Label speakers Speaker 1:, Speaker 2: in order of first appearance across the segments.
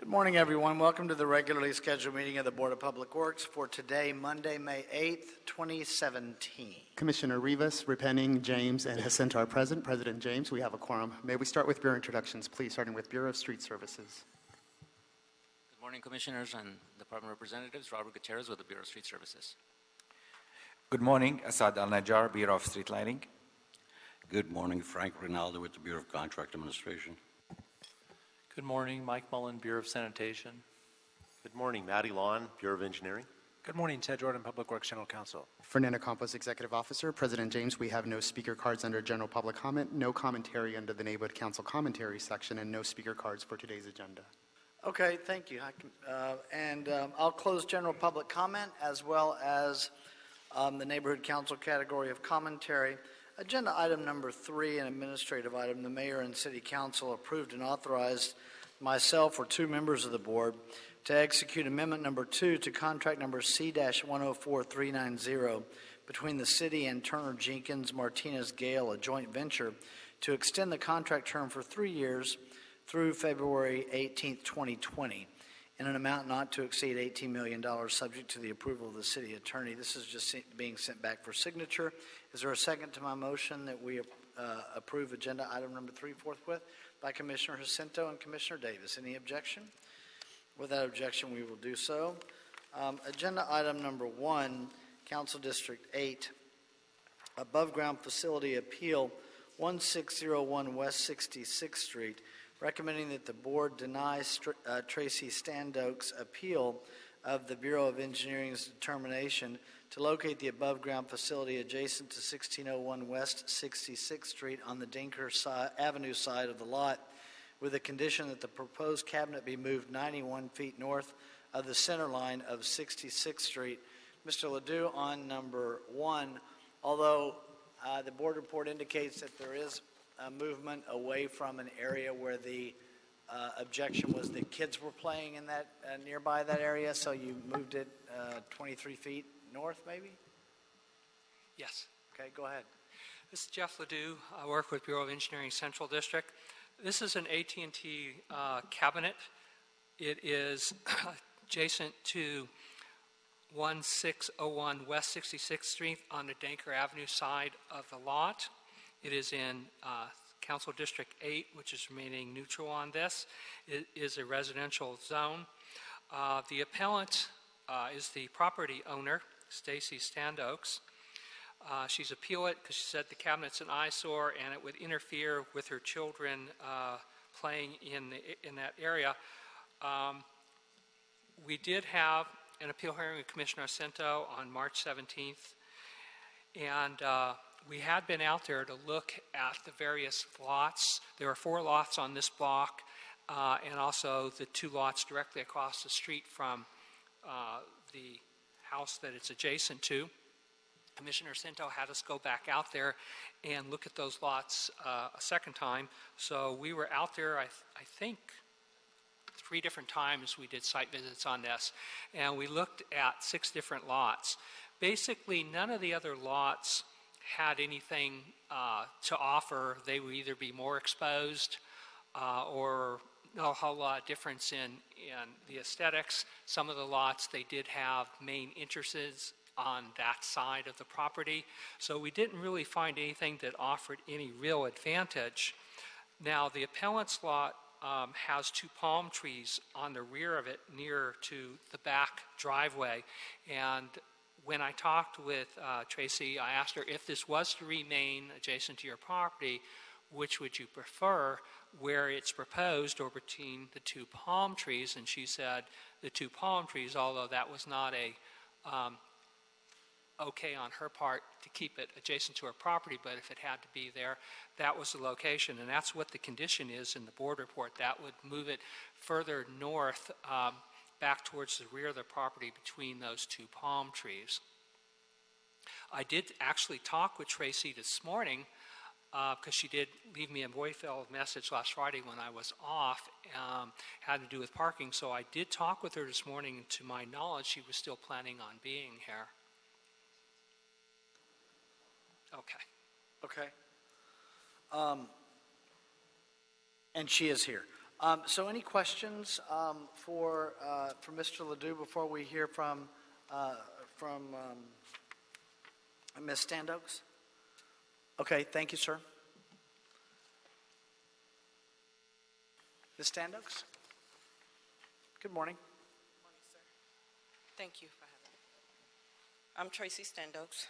Speaker 1: Good morning, everyone. Welcome to the regularly scheduled meeting of the Board of Public Works for today, Monday, May 8th, 2017.
Speaker 2: Commissioner Rivas, Repenning, James, and Jacinto are present. President James, we have a quorum. May we start with Bureau introductions, please, starting with Bureau of Street Services.
Speaker 3: Good morning, Commissioners and Department Representatives. Robert Gutierrez with the Bureau of Street Services.
Speaker 4: Good morning, Asad Al-Najjar, Bureau of Street Lighting.
Speaker 5: Good morning, Frank Rinaldo with the Bureau of Contract Administration.
Speaker 6: Good morning, Mike Mullen, Bureau of Sanitation.
Speaker 7: Good morning, Matty Lawn, Bureau of Engineering.
Speaker 8: Good morning, Ted Jordan, Public Works General Counsel.
Speaker 2: Fernando Campos, Executive Officer. President James, we have no speaker cards under general public comment, no commentary under the Neighborhood Council commentary section, and no speaker cards for today's agenda.
Speaker 1: Okay, thank you. I'll close general public comment as well as the Neighborhood Council category of commentary. Agenda item number 3, an administrative item. The Mayor and City Council approved and authorized myself or 2 members of the board to execute amendment number 2 to contract number C-104390 between the city and Turner Jenkins Martinez Gale, a joint venture, to extend the contract term for 3 years through February 18th, 2020, in an amount not to exceed $18 million, subject to the approval of the city attorney. This is just being sent back for signature. Is there a second to my motion that we approve agenda item number 3 forthwith? By Commissioner Jacinto and Commissioner Davis. Any objection? Without objection, we will do so. Agenda item number 1, Council District 8, above ground facility appeal 1601 West 66th Street, recommending that the board deny Tracy Standoak's appeal of the Bureau of Engineering's determination to locate the above ground facility adjacent to 1601 West 66th Street on the Dinker Avenue side of the lot, with the condition that the proposed cabinet be moved 91 feet north of the center line of 66th Street. Mr. Ledoux, on number 1, although the board report indicates that there is a movement away from an area where the objection was that kids were playing in that nearby that area, so you moved it 23 feet north, maybe?
Speaker 9: Yes.
Speaker 1: Okay, go ahead.
Speaker 9: This is Jeff Ledoux. I work with Bureau of Engineering Central District. This is an AT&T cabinet. It is adjacent to 1601 West 66th Street on the Danker Avenue side of the lot. It is in Council District 8, which is remaining neutral on this. It is a residential zone. The appellant is the property owner, Stacy Standoaks. She's appealed it because she said the cabinet's an eyesore and it would interfere with her children playing in that area. We did have an appeal hearing with Commissioner Jacinto on March 17th, and we had been out there to look at the various lots. There are 4 lots on this block, and also the 2 lots directly across the street from the house that it's adjacent to. Commissioner Jacinto had us go back out there and look at those lots a second time. So we were out there, I think, 3 different times we did site visits on this, and we looked at 6 different lots. Basically, none of the other lots had anything to offer. They would either be more exposed or not a whole lot of difference in the aesthetics. Some of the lots, they did have main entrances on that side of the property. So we didn't really find anything that offered any real advantage. Now, the appellant's lot has 2 palm trees on the rear of it near to the back driveway. And when I talked with Tracy, I asked her if this was to remain adjacent to your property, which would you prefer, where it's proposed or between the 2 palm trees? And she said the 2 palm trees, although that was not a okay on her part to keep it adjacent to her property, but if it had to be there, that was the location. And that's what the condition is in the board report. That would move it further north back towards the rear of the property between those 2 palm trees. I did actually talk with Tracy this morning because she did leave me a voicemail message last Friday when I was off, had to do with parking. So I did talk with her this morning, and to my knowledge, she was still planning on being here. Okay.
Speaker 1: Okay. And she is here. So any questions for Mr. Ledoux before we hear from Ms. Standoaks? Okay, thank you, sir. Ms. Standoaks? Good morning.
Speaker 10: Thank you for having me. I'm Tracy Standoaks.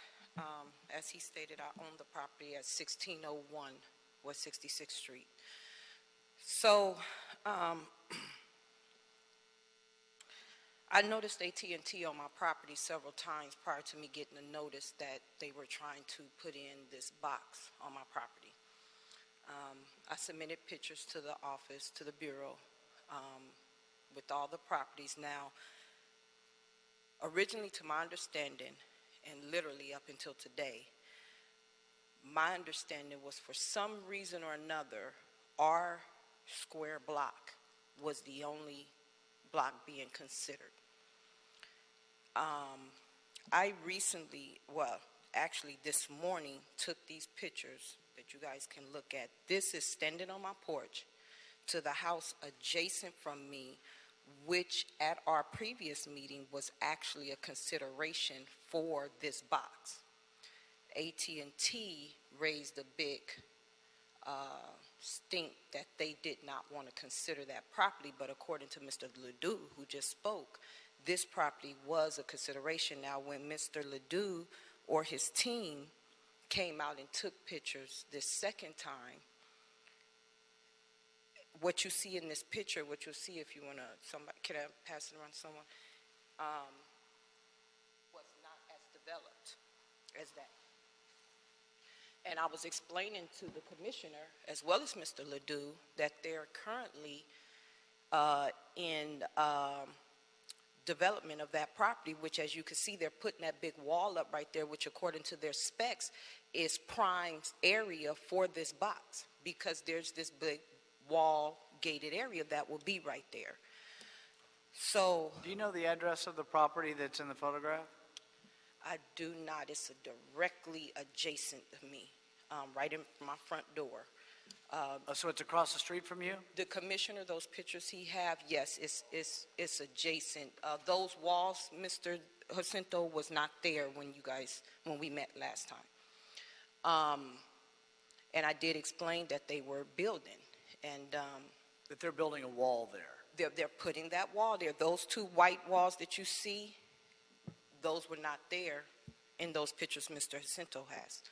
Speaker 10: As he stated, I own the property at 1601 West 66th Street. So I noticed AT&T on my property several times prior to me getting a notice that they were trying to put in this box on my property. I submitted pictures to the office, to the bureau, with all the properties. Now, originally, to my understanding, and literally up until today, my understanding was for some reason or another, our square block was the only block being considered. I recently, well, actually this morning, took these pictures that you guys can look at. This is standing on my porch to the house adjacent from me, which at our previous meeting was actually a consideration for this box. AT&T raised a big stink that they did not want to consider that property, but according to Mr. Ledoux, who just spoke, this property was a consideration. Now, when Mr. Ledoux or his team came out and took pictures this second time, what you see in this picture, what you'll see if you want to, somebody, can I pass it around to someone, was not as developed as that. And I was explaining to the commissioner, as well as Mr. Ledoux, that they're currently in development of that property, which, as you can see, they're putting that big wall up right there, which according to their specs is prime area for this box, because there's this big wall gated area that will be right there. So
Speaker 1: Do you know the address of the property that's in the photograph?
Speaker 10: I do not. It's directly adjacent to me, right in my front door.
Speaker 1: So it's across the street from you?
Speaker 10: The commissioner, those pictures he have, yes, it's adjacent. Those walls, Mr. Jacinto was not there when we met last time. And I did explain that they were building, and
Speaker 1: That they're building a wall there?
Speaker 10: they're putting that wall there. Those two white walls that you see, those were not there in those pictures Mr. Jacinto has.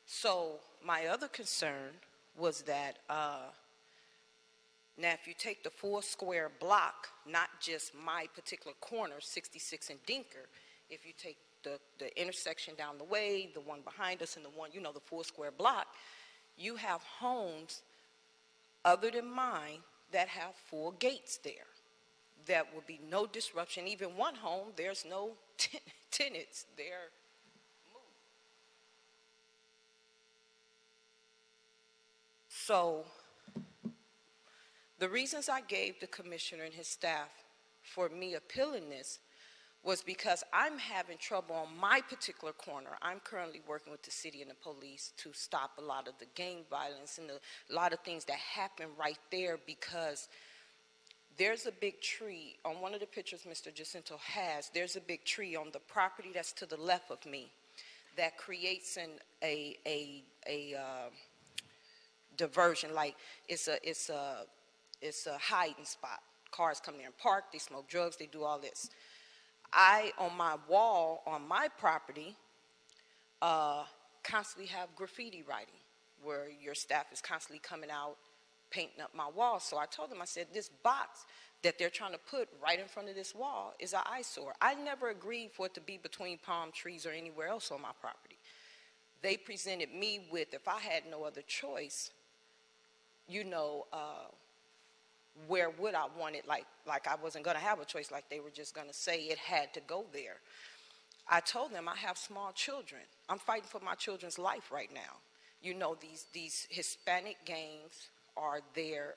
Speaker 10: So my other concern was that now if you take the full square block, not just my particular corner, 66 and Dinker, if you take the intersection down the way, the one behind us and the one, the full square block, you have homes other than mine that have full gates there. There will be no disruption. Even one home, there's no tenants there. So the reasons I gave the commissioner and his staff for me appealing this was because I'm having trouble on my particular corner. I'm currently working with the city and the police to stop a lot of the gang violence and a lot of things that happen right there, because there's a big tree on one of the pictures Mr. Jacinto has. There's a big tree on the property that's to the left of me that creates a diversion. Like it's a hiding spot. Cars come there and park. They smoke drugs. They do all this. On my wall on my property, constantly have graffiti writing, where your staff is constantly coming out painting up my wall. So I told them, I said, this box that they're trying to put right in front of this wall is an eyesore. I never agreed for it to be between palm trees or anywhere else on my property. They presented me with, if I had no other choice, where would I want it? Like I wasn't going to have a choice, like they were just going to say it had to go there. I told them I have small children. I'm fighting for my children's life right now. These Hispanic gangs are there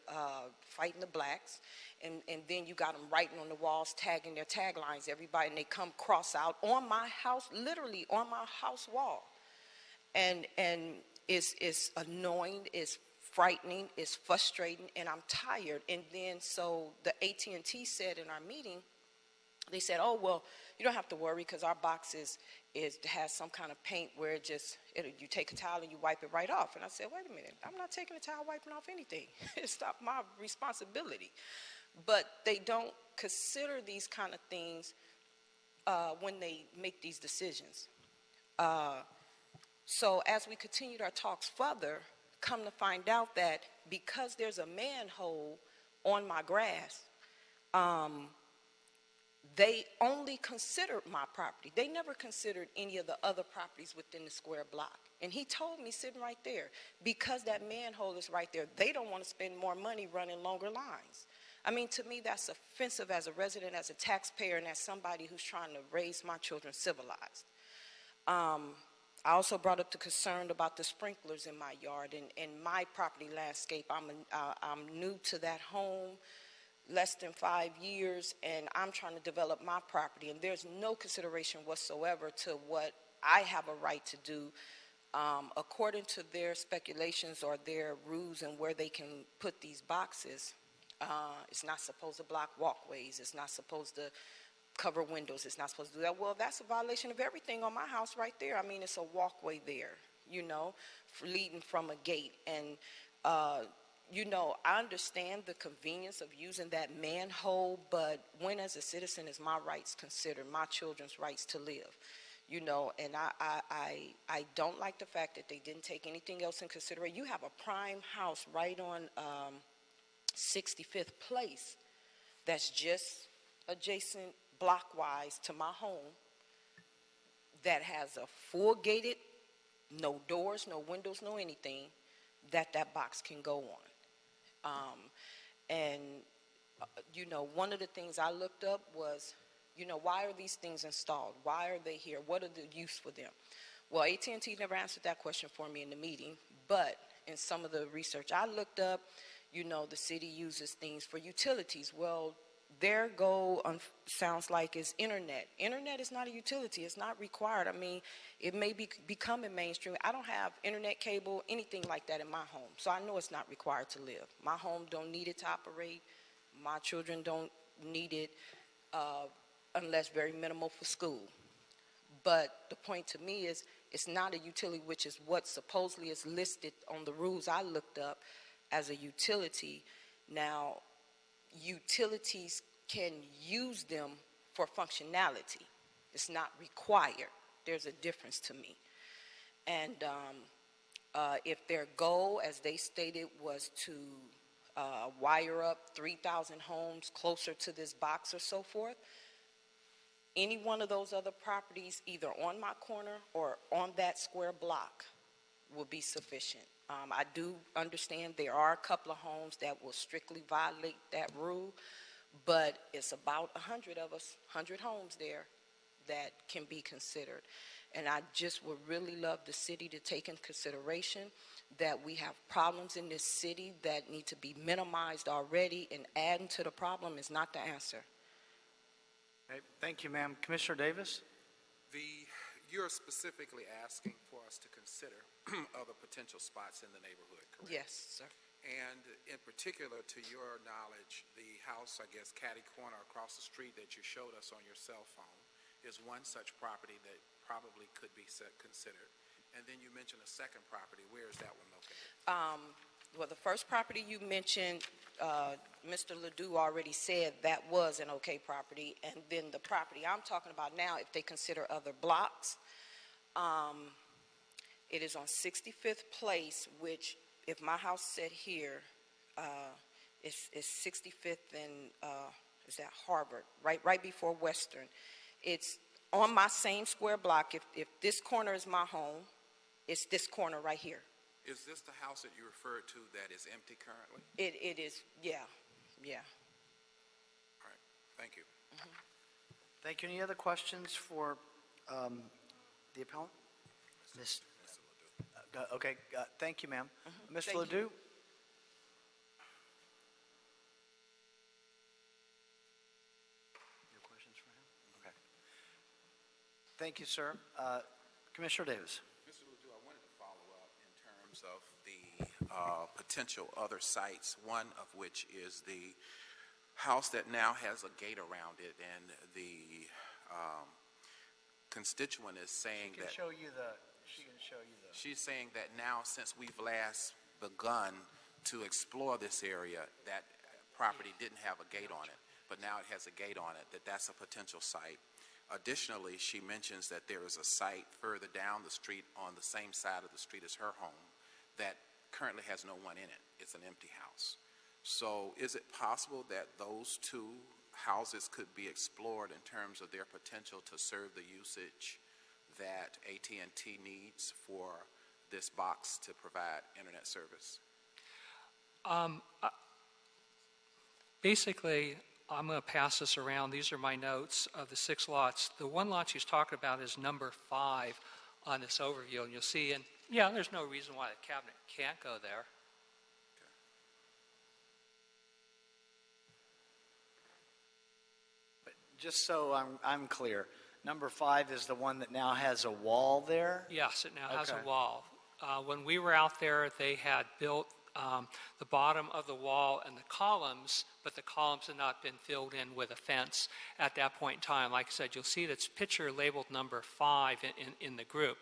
Speaker 10: fighting the blacks, and then you got them writing on the walls, tagging their taglines, everybody, and they come cross out on my house, literally on my house wall. And it's annoying, it's frightening, it's frustrating, and I'm tired. And then so the AT&T said in our meeting, they said, oh, well, you don't have to worry because our box has some kind of paint where you take a towel and you wipe it right off. And I said, wait a minute, I'm not taking a towel wiping off anything. It's not my responsibility. But they don't consider these kind of things when they make these decisions. So as we continued our talks further, come to find out that because there's a manhole on my grass, they only considered my property. They never considered any of the other properties within the square block. And he told me sitting right there, because that manhole is right there, they don't want to spend more money running longer lines. I mean, to me, that's offensive as a resident, as a taxpayer, and as somebody who's trying to raise my children civilized. I also brought up the concern about the sprinklers in my yard and my property landscape. I'm new to that home, less than 5 years, and I'm trying to develop my property, and there's no consideration whatsoever to what I have a right to do. According to their speculations or their rules and where they can put these boxes, it's not supposed to block walkways, it's not supposed to cover windows, it's not supposed to do that. Well, that's a violation of everything on my house right there. I mean, it's a walkway there, leading from a gate. And, I understand the convenience of using that manhole, but when as a citizen is my rights considered, my children's rights to live? And I don't like the fact that they didn't take anything else in consideration. You have a prime house right on 65th Place that's just adjacent blockwise to my home that has a full gated, no doors, no windows, no anything, that box can go on. One of the things I looked up was, why are these things installed? Why are they here? What are the use for them? Well, AT&T never answered that question for me in the meeting, but in some of the research I looked up, the city uses things for utilities. Well, their goal sounds like is internet. Internet is not a utility. It's not required. I mean, it may be becoming mainstream. I don't have internet cable, anything like that in my home, so I know it's not required to live. My home don't need it to operate. My children don't need it unless very minimal for school. But the point to me is it's not a utility, which is what supposedly is listed on the rules I looked up as a utility. Now, utilities can use them for functionality. It's not required. There's a difference to me. And if their goal, as they stated, was to wire up 3,000 homes closer to this box or so forth, any one of those other properties, either on my corner or on that square block, will be sufficient. I do understand there are a couple of homes that will strictly violate that rule, but it's about 100 of us, 100 homes there that can be considered. And I just would really love the city to take in consideration that we have problems in this city that need to be minimized already, and adding to the problem is not the answer.
Speaker 1: Okay, thank you, ma'am. Commissioner Davis?
Speaker 11: You're specifically asking for us to consider other potential spots in the neighborhood, correct?
Speaker 10: Yes, sir.
Speaker 11: And in particular, to your knowledge, the house, I guess, catty corner across the street that you showed us on your cell phone is one such property that probably could be considered. And then you mentioned a second property. Where is that one located?
Speaker 10: Well, the first property you mentioned, Mr. Ledoux already said that was an okay property. And then the property I'm talking about now, if they consider other blocks, it is on 65th Place, which, if my house set here, is 65th and is that Harvard, right before Western. It's on my same square block. If this corner is my home, it's this corner right here.
Speaker 11: Is this the house that you referred to that is empty currently?
Speaker 10: It is, yeah.
Speaker 11: All right, thank you.
Speaker 10: Mm-hmm.
Speaker 1: Thank you. Any other questions for the appellant? Ms. Okay, thank you, ma'am.
Speaker 10: Mm-hmm.
Speaker 1: Mr.
Speaker 10: Thank
Speaker 1: Ledoux?
Speaker 10: you.
Speaker 1: No questions for him? Okay. Thank you, sir. Commissioner Davis?
Speaker 11: Mr. Ledoux, I wanted to follow up in terms of the potential other sites, one of which is the house that now has a gate around it, and the constituent is saying that she's saying that now, since we've last begun to explore this area, that property didn't have a gate on it, but now it has a gate on it, that's a potential site. Additionally, she mentions that there is a site further down the street on the same side of the street as her home that currently has no one in it. It's an empty house. So is it possible that those two houses could be explored in terms of their potential to serve the usage that AT&T needs for this box to provide internet service?
Speaker 9: Basically, I'm going to pass this around. These are my notes of the 6 lots. The one lot she's talking about is number 5 on this overview, and you'll see, and yeah, there's no reason why the cabinet can't go there.
Speaker 1: But just so I'm clear, number 5 is the one that now has a wall there?
Speaker 9: Yes, it now has
Speaker 1: Okay.
Speaker 9: a wall. When we were out there, they had built the bottom of the wall and the columns, but the columns had not been filled in with a fence at that point in time. Like I said, you'll see that's picture labeled number 5 in the group.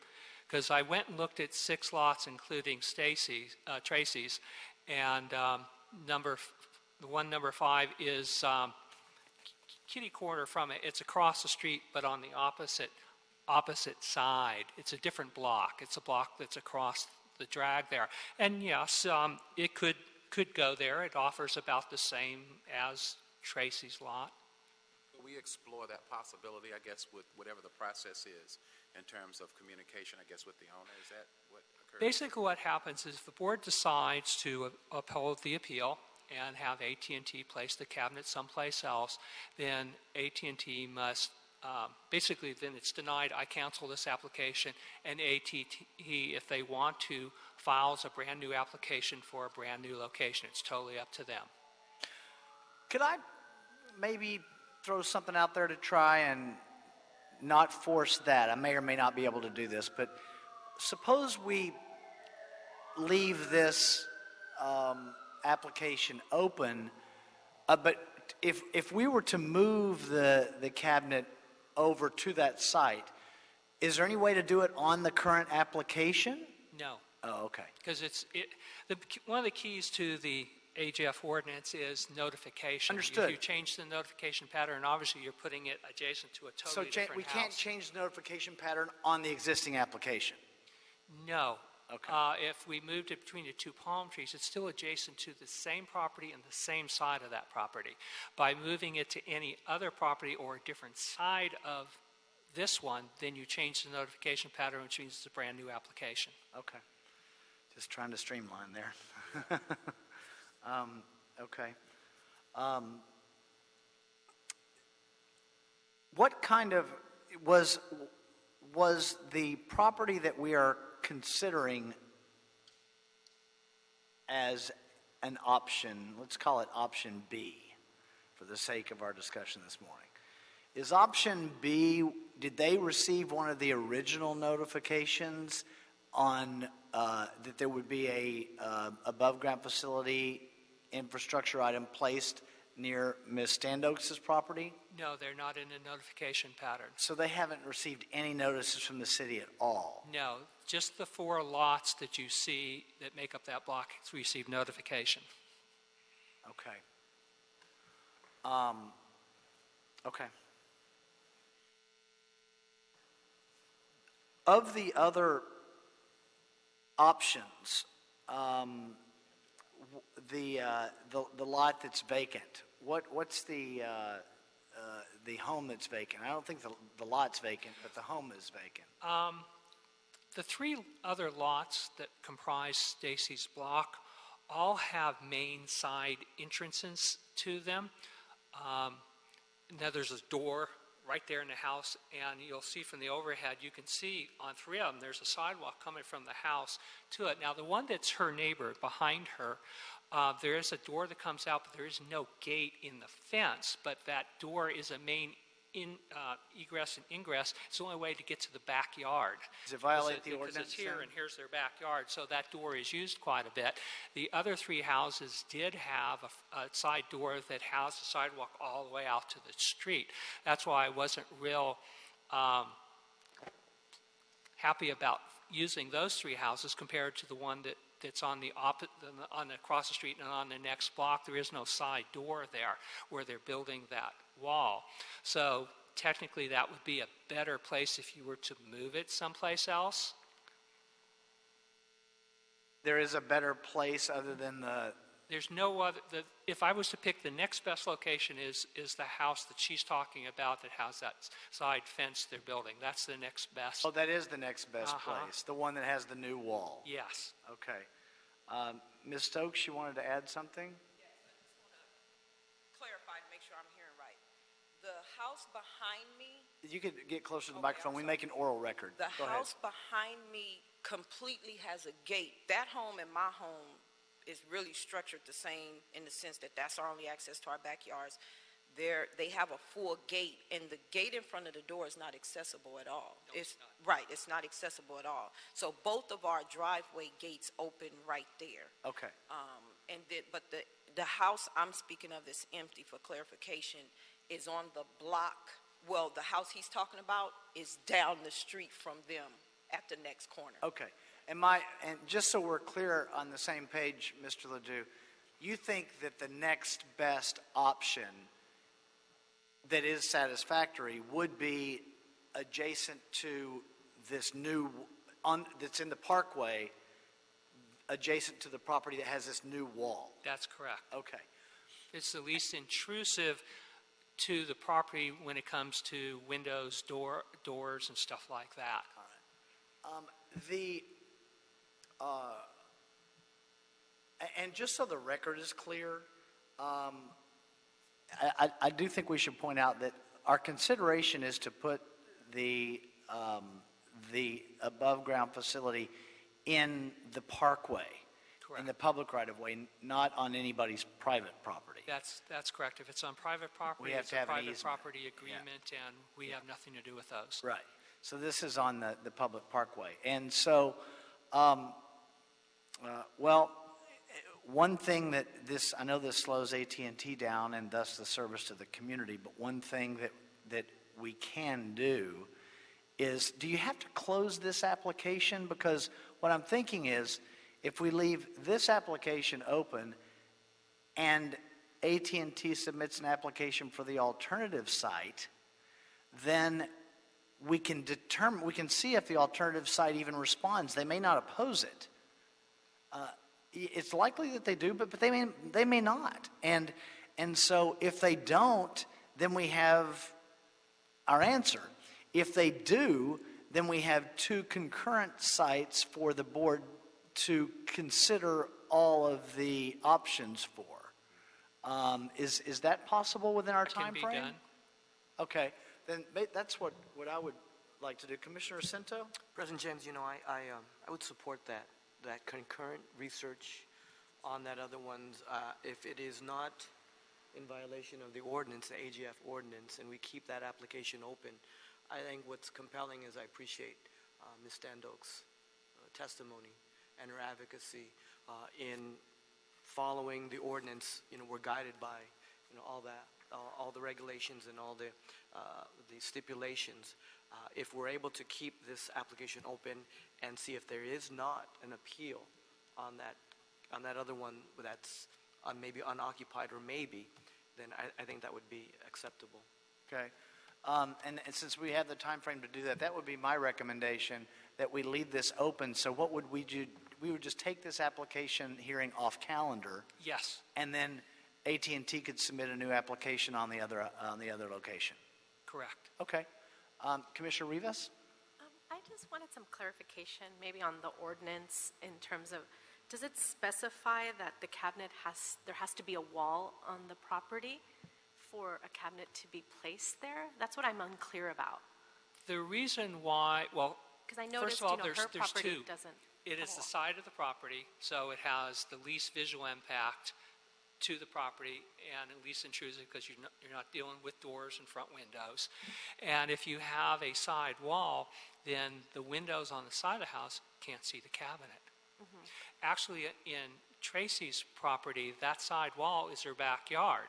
Speaker 9: Because I went and looked at 6 lots, including Tracy's, and the one number 5 is kitty corner from it. It's across the street, but on the opposite side. It's a different block. It's a block that's across the drag there. And yes, it could go there. It offers about the same as Tracy's lot.
Speaker 11: Will we explore that possibility, I guess, with whatever the process is in terms of communication, I guess, with the owner? Is that what occurs?
Speaker 9: Basically what happens is if the board decides to uphold the appeal and have AT&T place the cabinet someplace else, then AT&T must basically, then it's denied. I cancel this application, and AT&T, if they want to, files a brand new application for a brand new location. It's totally up to them.
Speaker 1: Could I maybe throw something out there to try and not force that? I may or may not be able to do this, but suppose we leave this application open, but if we were to move the cabinet over to that site, is there any way to do it on the current application?
Speaker 9: No.
Speaker 1: Oh, okay.
Speaker 9: Because one of the keys to the AGF ordinance is notification.
Speaker 1: Understood.
Speaker 9: If you change the notification pattern, obviously you're putting it adjacent to a totally different
Speaker 1: we
Speaker 9: house.
Speaker 1: can't change the notification pattern on the existing application?
Speaker 9: No.
Speaker 1: Okay.
Speaker 9: If we moved it between the 2 palm trees, it's still adjacent to the same property and the same side of that property. By moving it to any other property or a different side of this one, then you change the notification pattern, which means it's a brand new application.
Speaker 1: Okay. Just trying to streamline there. Okay. What kind of was the property that we are considering as an option, let's call it option B for the sake of our discussion this morning. Is option B, did they receive one of the original notifications on that there would be a above ground facility infrastructure item placed near Ms. Standoaks' property?
Speaker 9: No, they're not in a notification pattern.
Speaker 1: So they haven't received any notices from the city at all?
Speaker 9: No, just the 4 lots that you see that make up that block receive notification.
Speaker 1: Okay. Okay. Of the other options, the lot that's vacant, what's the home that's vacant? I don't think the lot's vacant, but the home is vacant.
Speaker 9: The 3 other lots that comprise Stacy's block all have main side entrances to them. Now there's a door right there in the house, and you'll see from the overhead, you can see on 3 of them, there's a sidewalk coming from the house to it. Now the one that's her neighbor behind her, there is a door that comes out, but there is no gate in the fence, but that door is a main egress and ingress, it's the only way to get to the backyard.
Speaker 1: Does it violate the
Speaker 9: Because
Speaker 1: ordinance
Speaker 9: it's here
Speaker 1: then?
Speaker 9: and here's their backyard, so that door is used quite a bit. The other three houses did have a side door that has the sidewalk all the way out to the street. That's why I wasn't real happy about using those three houses compared to the one that's on the across the street and on the next block. There is no side door there where they're building that wall. So technically that would be a better place if you were to move it someplace else.
Speaker 1: There is a better place other than the,
Speaker 9: There's no other, if I was to pick, the next best location is the house that she's talking about that has that side fence they're building. That's the next best.
Speaker 1: oh, that is the next best
Speaker 9: Uh-huh.
Speaker 1: place, the one that has the new wall.
Speaker 9: Yes.
Speaker 1: Okay. Ms. Stokes, you wanted to add something?
Speaker 10: Clarify to make sure I'm hearing right. The house behind me,
Speaker 1: You could get closer to the
Speaker 10: Okay,
Speaker 1: microphone.
Speaker 10: I'm
Speaker 1: We
Speaker 10: sorry.
Speaker 1: make an oral record.
Speaker 10: the
Speaker 1: Go ahead.
Speaker 10: house behind me completely has a gate. That home and my home is really structured the same in the sense that that's our only access to our backyards. They have a full gate, and the gate in front of the door is not accessible at all.
Speaker 9: No, it's not.
Speaker 10: Right, it's not accessible at all. So both of our driveway gates open right there.
Speaker 1: Okay.
Speaker 10: But the house I'm speaking of that's empty, for clarification, is on the block. Well, the house he's talking about is down the street from them at the next corner.
Speaker 1: Okay. And just so we're clear on the same page, Mr. Ledoux, you think that the next best option that is satisfactory would be adjacent to this new, that's in the parkway, adjacent to the property that has this new wall?
Speaker 9: That's correct.
Speaker 1: Okay.
Speaker 9: It's the least intrusive to the property when it comes to windows, doors, and stuff like that.
Speaker 1: And just so the record is clear, I do think we should point out that our consideration is to put the above-ground facility in the parkway, in the public right-of-way, not on anybody's private property.
Speaker 9: That's correct. If it's on private property,
Speaker 1: We have
Speaker 9: it's
Speaker 1: to
Speaker 9: a
Speaker 1: have an
Speaker 9: private
Speaker 1: easement.
Speaker 9: property agreement, and we have nothing to do with those.
Speaker 1: Right. So this is on the public parkway. And so, one thing that I know this slows AT&T down and thus the service to the community, but one thing that we can do is, do you have to close this application? Because what I'm thinking is, if we leave this application open and AT&T submits an application for the alternative site, then we can see if the alternative site even responds. They may not oppose it. It's likely that they do, but they may not. And so if they don't, then we have our answer. If they do, then we have two concurrent sites for the board to consider all of the options for. Is that possible within our
Speaker 9: It can
Speaker 1: time
Speaker 9: be
Speaker 1: frame?
Speaker 9: done.
Speaker 1: Okay, then that's what I would like to do. Commissioner Cinto?
Speaker 12: President James, I would support that concurrent research on that other one's, if it is not in violation of the ordinance, the AGF ordinance, and we keep that application open. I think what's compelling is I appreciate Ms. Standoak's testimony and her advocacy in following the ordinance. We're guided by all the regulations and all the stipulations. If we're able to keep this application open and see if there is not an appeal on that other one that's maybe unoccupied or maybe, then I think that would be acceptable.
Speaker 1: Okay. And since we have the time frame to do that, that would be my recommendation, that we leave this open. So what would we do? We would just take this application hearing off calendar.
Speaker 9: Yes.
Speaker 1: And then AT&T could submit a new application on the other location.
Speaker 9: Correct.
Speaker 1: Okay. Commissioner Rivas?
Speaker 13: I just wanted some clarification, maybe on the ordinance in terms of, does it specify that there has to be a wall on the property for a cabinet to be placed there? That's what I'm unclear about.
Speaker 9: The reason why, well,
Speaker 13: Because I
Speaker 9: first
Speaker 13: noticed,
Speaker 9: of all,
Speaker 13: her
Speaker 9: there's
Speaker 13: property
Speaker 9: two.
Speaker 13: doesn't.
Speaker 9: It is the side of the property, so it has the least visual impact to the property and at least intrusive because you're not dealing with doors and front windows. And if you have a side wall, then the windows on the side of the house can't see the cabinet. Actually, in Tracy's property, that side wall is her backyard.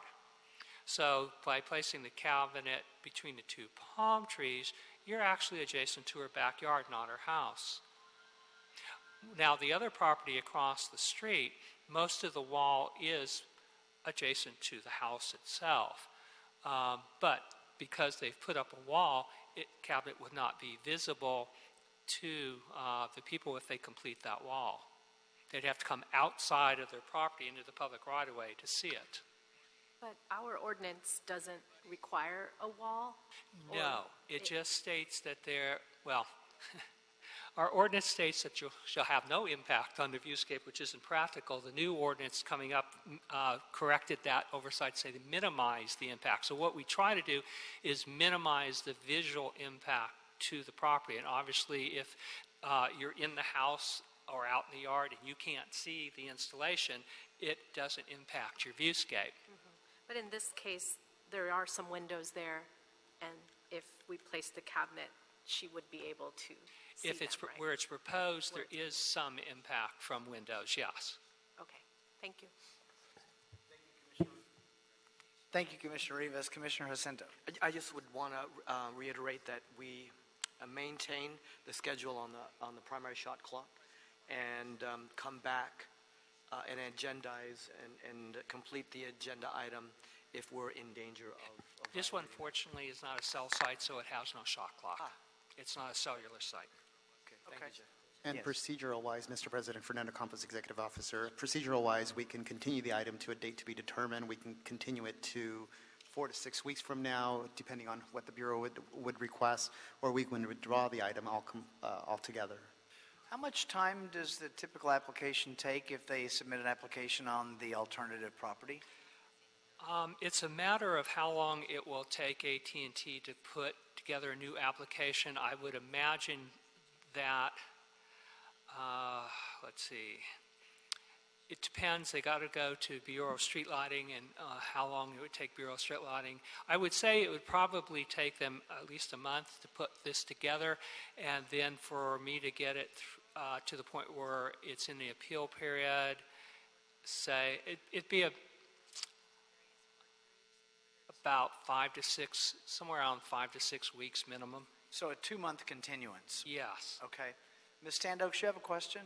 Speaker 9: So by placing the cabinet between the two palm trees, you're actually adjacent to her backyard, not her house. Now, the other property across the street, most of the wall is adjacent to the house itself. But because they've put up a wall, cabinet would not be visible to the people if they complete that wall. They'd have to come outside of their property into the public right-of-way to see it.
Speaker 13: But our ordinance doesn't require a wall?
Speaker 9: No, it just states that our ordinance states that you shall have no impact on the viewscape, which isn't practical. The new ordinance coming up corrected that oversight, say to minimize the impact. So what we try to do is minimize the visual impact to the property. And obviously, if you're in the house or out in the yard and you can't see the installation, it doesn't impact your viewscape.
Speaker 13: But in this case, there are some windows there, and if we place the cabinet, she would be able to see
Speaker 9: If it's
Speaker 13: them, right?
Speaker 9: where it's proposed, there is some impact from windows, yes.
Speaker 13: Okay, thank you.
Speaker 1: Thank you, Commissioner Rivas. Commissioner Jacinto.
Speaker 12: I just would want to reiterate that we maintain the schedule on the primary shot clock and come back and agendize and complete the agenda item if we're in danger of
Speaker 9: This one, fortunately, is not a cell site, so it has no shot clock. It's not a cellular site.
Speaker 12: Okay, thank you, Jeff.
Speaker 2: And
Speaker 1: Yes.
Speaker 2: procedural-wise, Mr. President, Fernando Campos, Executive Officer, procedural-wise, we can continue the item to a date to be determined. We can continue it to 4 to 6 weeks from now, depending on what the Bureau would request, or we can withdraw the item altogether.
Speaker 1: How much time does the typical application take if they submit an application on the alternative property?
Speaker 9: It's a matter of how long it will take AT&T to put together a new application. I would imagine that, let's see, it depends. They got to go to Bureau of Street Lighting and how long it would take Bureau of Street Lighting. I would say it would probably take them at least a month to put this together, and then for me to get it to the point where it's in the appeal period, say, it'd be about 5 to 6, somewhere around 5 to 6 weeks minimum.
Speaker 1: So a 2-month continuance.
Speaker 9: Yes.
Speaker 1: Okay. Ms. Standoaks, you have a question?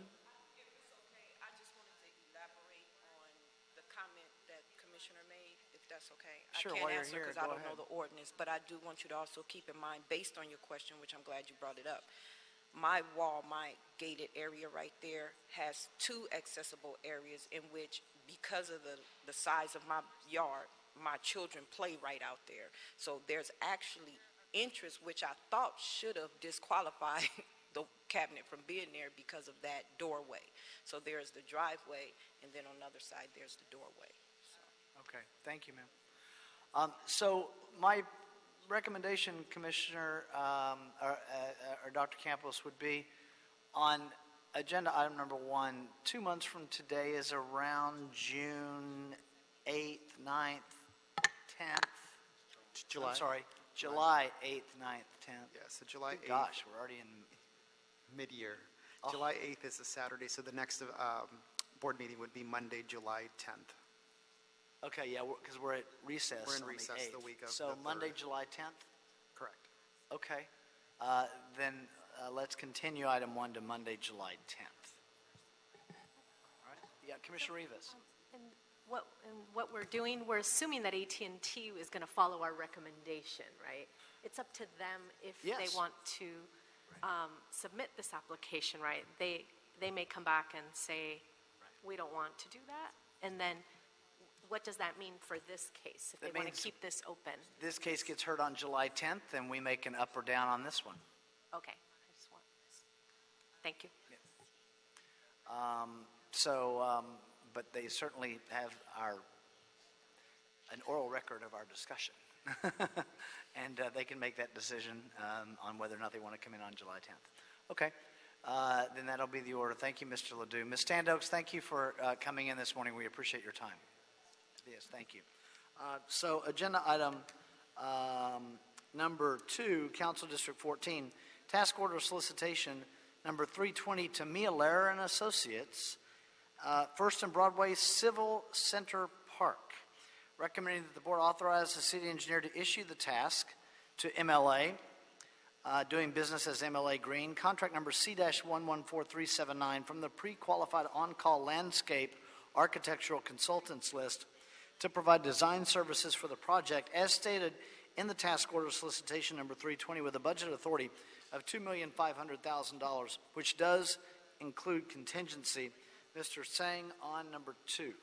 Speaker 10: If it's okay, I just wanted to elaborate on the comment that Commissioner made, if that's okay.
Speaker 1: Sure,
Speaker 10: I
Speaker 1: while
Speaker 10: can't
Speaker 1: you're
Speaker 10: answer
Speaker 1: here,
Speaker 10: because I
Speaker 1: go
Speaker 10: don't know
Speaker 1: ahead.
Speaker 10: the ordinance, but I do want you to also keep in mind, based on your question, which I'm glad you brought it up, my wall, my gated area right there has 2 accessible areas in which, because of the size of my yard, my children play right out there. So there's actually interest, which I thought should have disqualified the cabinet from being there because of that doorway. So there's the driveway, and then on the other side, there's the doorway.
Speaker 1: Okay, thank you, ma'am. So my recommendation, Commissioner, or Dr. Campos, would be on agenda item number 1, 2 months from today is around June 8th, 9th, 10th.
Speaker 2: July?
Speaker 1: I'm sorry, July 8th, 9th, 10th.
Speaker 2: Yeah, so July 8th.
Speaker 1: Gosh, we're already in
Speaker 2: Mid-year.
Speaker 1: Oh.
Speaker 2: July 8th is a Saturday, so the next board meeting would be Monday, July 10th.
Speaker 1: Okay, yeah, because we're at recess.
Speaker 2: We're in
Speaker 1: on
Speaker 2: recess the
Speaker 1: 8th.
Speaker 2: week of
Speaker 1: So
Speaker 2: the
Speaker 1: Monday,
Speaker 2: 3rd.
Speaker 1: July 10th?
Speaker 2: Correct.
Speaker 1: Okay. Then let's continue item 1 to Monday, July 10th. All right. Yeah, Commissioner Rivas.
Speaker 13: And what we're doing, we're assuming that AT&T is going to follow our recommendation, right? It's up to them if
Speaker 1: Yes.
Speaker 13: they want to submit this application, right? They may come back and say, we don't want to do that. And then what does that mean for this case, if
Speaker 1: That
Speaker 13: they want
Speaker 1: means-
Speaker 13: to keep this open?
Speaker 1: This case gets heard on July 10th, and we make an up or down on this one.
Speaker 13: Okay, I just want this. Thank you.
Speaker 1: But they certainly have an oral record of our discussion. And they can make that decision on whether or not they want to come in on July 10th. Okay, then that'll be the order. Thank you, Mr. Ledoux. Ms. Standoaks, thank you for coming in this morning. We appreciate your time. Yes, thank you. So agenda item number 2, Council District 14, task order solicitation number 320 to Mia Lehrer and Associates, First and Broadway Civil Center Park. Recommending that the board authorize the city engineer to issue the task to MLA, doing business as MLA Green, contract number C-114379 from the pre-qualified on-call landscape architectural consultants list to provide design services for the project as stated in the task order solicitation number 320 with a budget authority of $2,500,000, which does include contingency. Mr. Sang on number 2.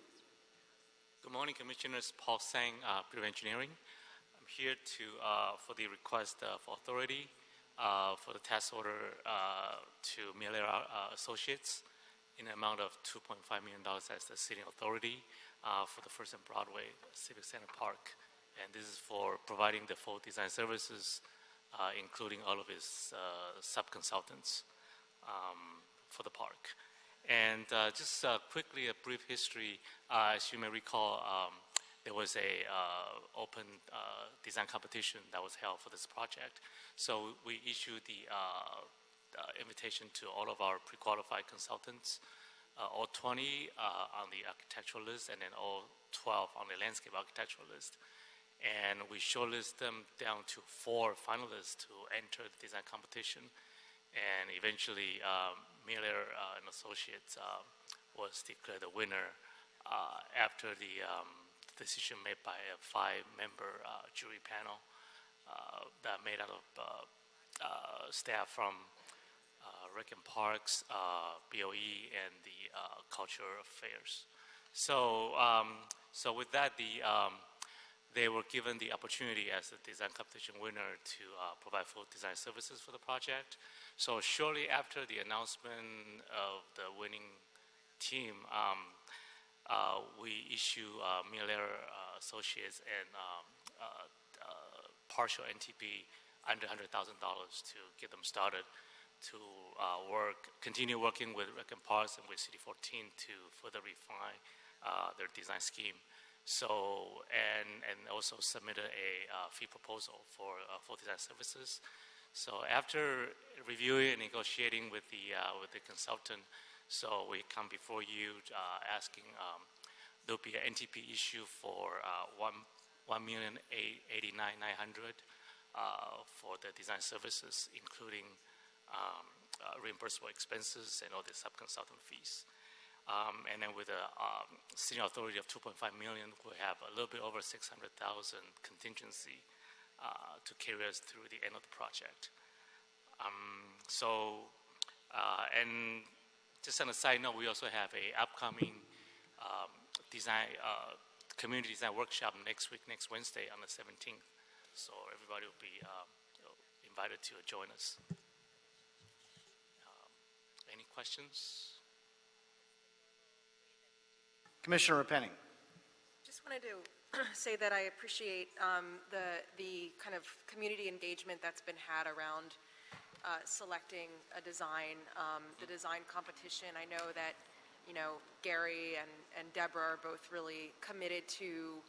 Speaker 3: Good morning, Commissioners. Paul Sang, BPW Engineering. I'm here for the request for authority for the task order to Miller Associates in an amount of $2.5 million as the city authority for the First and Broadway Civic Center Park. And this is for providing the full design services, including all of its sub-consultants for the park. And just quickly, a brief history. As you may recall, there was a open design competition that was held for this project. So we issued the invitation to all of our pre-qualified consultants, all 20 on the architectural list, and then all 12 on the landscape architectural list. And we shortlisted them down to 4 finalists to enter the design competition. And eventually, Miller and Associates was declared the winner after the decision made by a 5-member jury panel that made out of staff from Rec and Parks, BOE, and the Culture Affairs. So, with that, they were given the opportunity as the design competition winner to provide full design services for the project. So shortly after the announcement of the winning team, we issue Miller Associates and partial NTP under $100,000 to get them started to continue working with Rec and Parks and with City 14 to further refine their design scheme. So, and also submitted a fee proposal for design services. So after reviewing and negotiating with the consultant, so we come before you asking there'll be an NTP issue for $1,089,900 for the design services, including reimbursable expenses and all the sub-consultant fees. And then with a city authority of $2.5 million, we have a little bit over $600,000 contingency to carry us through the end of the project. And just on a side note, we also have a upcoming community design workshop next Wednesday on the 17th. So everybody will be invited to join us. Any questions?
Speaker 1: Commissioner Repenning.
Speaker 14: Just wanted to say that I appreciate the kind of community engagement that's been had around selecting a design, the design competition. I know that, Gary and Deborah are both really committed to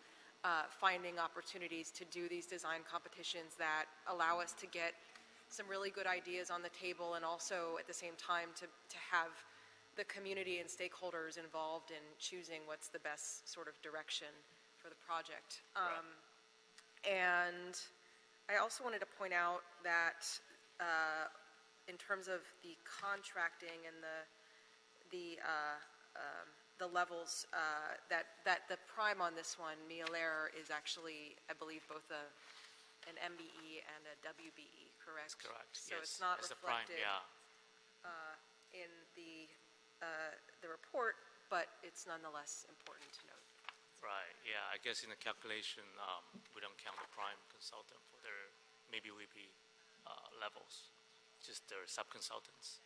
Speaker 14: finding opportunities to do these design competitions that allow us to get some really good ideas on the table, and also at the same time to have the community and stakeholders involved in choosing what's the best sort of direction for the project.
Speaker 3: Right.
Speaker 14: And I also wanted to point out that in terms of the contracting and the levels, that the prime on this one, Mia Lehrer, is actually, I believe, both an MBE and a WBE, correct?
Speaker 3: That's correct.
Speaker 14: So
Speaker 3: yes.
Speaker 14: it's not
Speaker 3: As a prime,
Speaker 14: reflected
Speaker 3: yeah.
Speaker 14: in the report, but it's nonetheless important to note.
Speaker 3: Right, yeah, I guess in the calculation, we don't count the prime consultant for their, maybe we be levels, just their sub-consultants.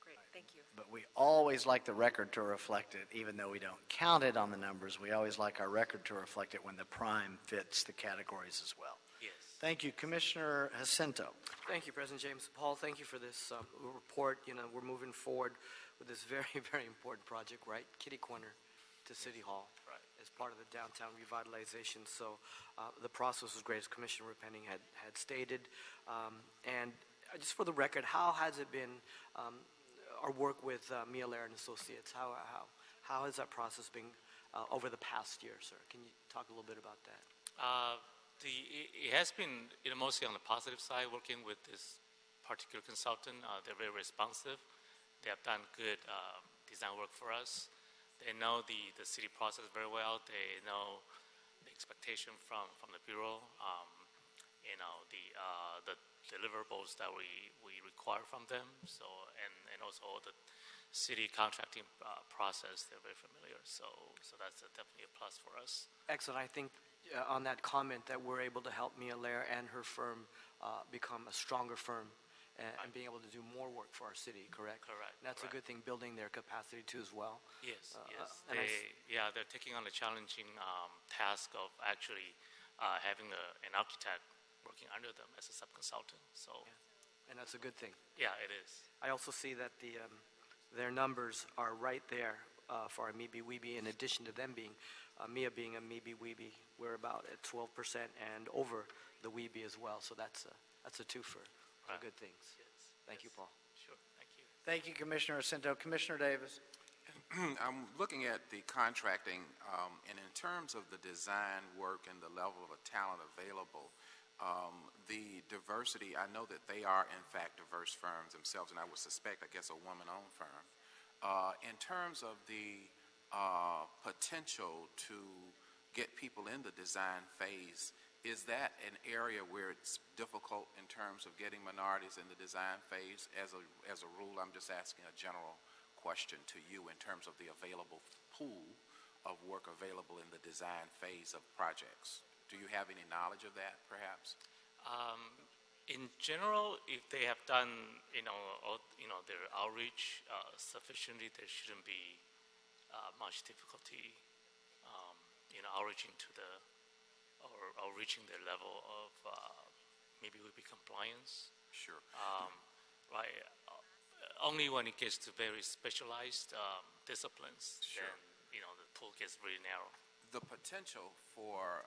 Speaker 14: Great, thank you.
Speaker 1: But we always like the record to reflect it, even though we don't count it on the numbers. We always like our record to reflect it when the prime fits the categories as well.
Speaker 3: Yes.
Speaker 1: Thank you. Commissioner Jacinto.
Speaker 12: Thank you, President James. Paul, thank you for this report. We're moving forward with this very, very important project, right? Kitty corner to City Hall.
Speaker 3: Right.
Speaker 12: As part of the downtown revitalization. So the process was great, as Commissioner Repenning had stated. And just for the record, how has it been, our work with Mia Lair and Associates? How has that process been over the past year, sir? Can you talk a little bit about that?
Speaker 3: It has been mostly on the positive side, working with this particular consultant. They're very responsive. They have done good design work for us. They know the city process very well. They know the expectation from the Bureau, the deliverables that we require from them. So, and also the city contracting process, they're very familiar. So that's definitely a plus for us.
Speaker 12: Excellent. I think on that comment that we're able to help Mia Lair and her firm become a stronger firm and being able to do more work for our city, correct?
Speaker 3: Correct.
Speaker 12: And that's a good thing, building their capacity too as well.
Speaker 3: Yes,
Speaker 12: and
Speaker 3: they're taking on the challenging task of actually having an architect working under them as a sub-consultant. So,
Speaker 12: and that's a good thing.
Speaker 3: Yeah, it is.
Speaker 12: I also see that their numbers are right there for our MeBe-Weebie, in addition to them being, Mia being a MeBe-Weebie. We're about at 12% and over the Weebie as well. So that's a twofer. All good things.
Speaker 3: Yes.
Speaker 12: Thank you, Paul.
Speaker 3: Sure, thank you.
Speaker 1: Thank you, Commissioner Jacinto. Commissioner Davis.
Speaker 11: I'm looking at the contracting, and in terms of the design work and the level of talent available, the diversity, I know that they are, in fact, diverse firms themselves, and I would suspect, I guess, a woman-owned firm. In terms of the potential to get people in the design phase, is that an area where it's difficult in terms of getting minorities in the design phase? As a rule, I'm just asking a general question to you in terms of the available pool of work available in the design phase of projects. Do you have any knowledge of that, perhaps?
Speaker 3: In general, if they have done, their outreach sufficiently, there shouldn't be much difficulty, outreaching to or reaching the level of maybe would be compliance.
Speaker 11: Sure.
Speaker 3: Right. Only when it gets to very specialized disciplines,
Speaker 11: Sure.
Speaker 3: then the pool gets really narrow.
Speaker 11: The potential for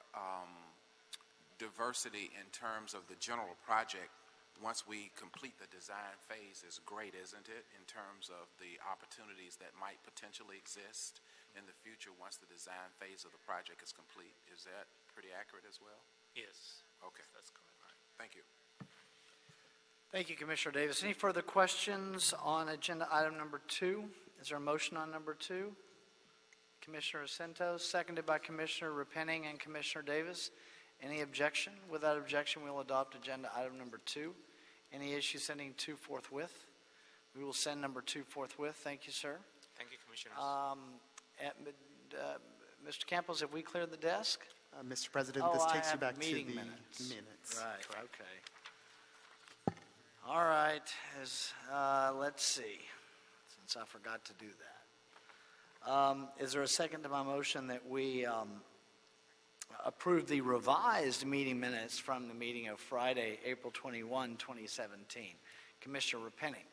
Speaker 11: diversity in terms of the general project once we complete the design phase is great, isn't it, in terms of the opportunities that might potentially exist in the future once the design phase of the project is complete? Is that pretty accurate as well?
Speaker 3: Yes.
Speaker 11: Okay.
Speaker 3: That's correct.
Speaker 11: All right. Thank you.
Speaker 1: Thank you, Commissioner Davis. Any further questions on agenda item number 2? Is there a motion on number 2? Commissioner Jacinto, seconded by Commissioner Repenning and Commissioner Davis. Any objection? Without objection, we will adopt agenda item number 2. Any issue sending 2 forthwith? We will send number 2 forthwith. Thank you, sir.
Speaker 3: Thank you, Commissioners.
Speaker 1: Mr. Campos, have we cleared the desk?
Speaker 2: Mr. President, this takes you back to the
Speaker 1: meeting
Speaker 2: minutes.
Speaker 1: Right,
Speaker 2: Correct.
Speaker 1: okay. All right, let's see, since I forgot to do that. Is there a second to my motion that we approve the revised meeting minutes from the meeting of Friday, April 21, 2017? Commissioner Repenning,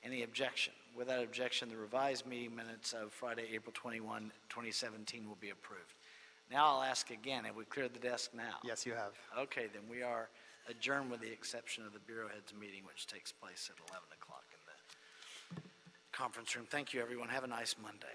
Speaker 1: any objection? Without objection, the revised meeting minutes of Friday, April 21, 2017 will be approved. Now I'll ask again, have we cleared the desk now?
Speaker 2: Yes, you have.
Speaker 1: Okay, then we are adjourned with the exception of the Bureau Heads meeting, which takes place at 11 o'clock in the conference room. Thank you, everyone. Have a nice Monday.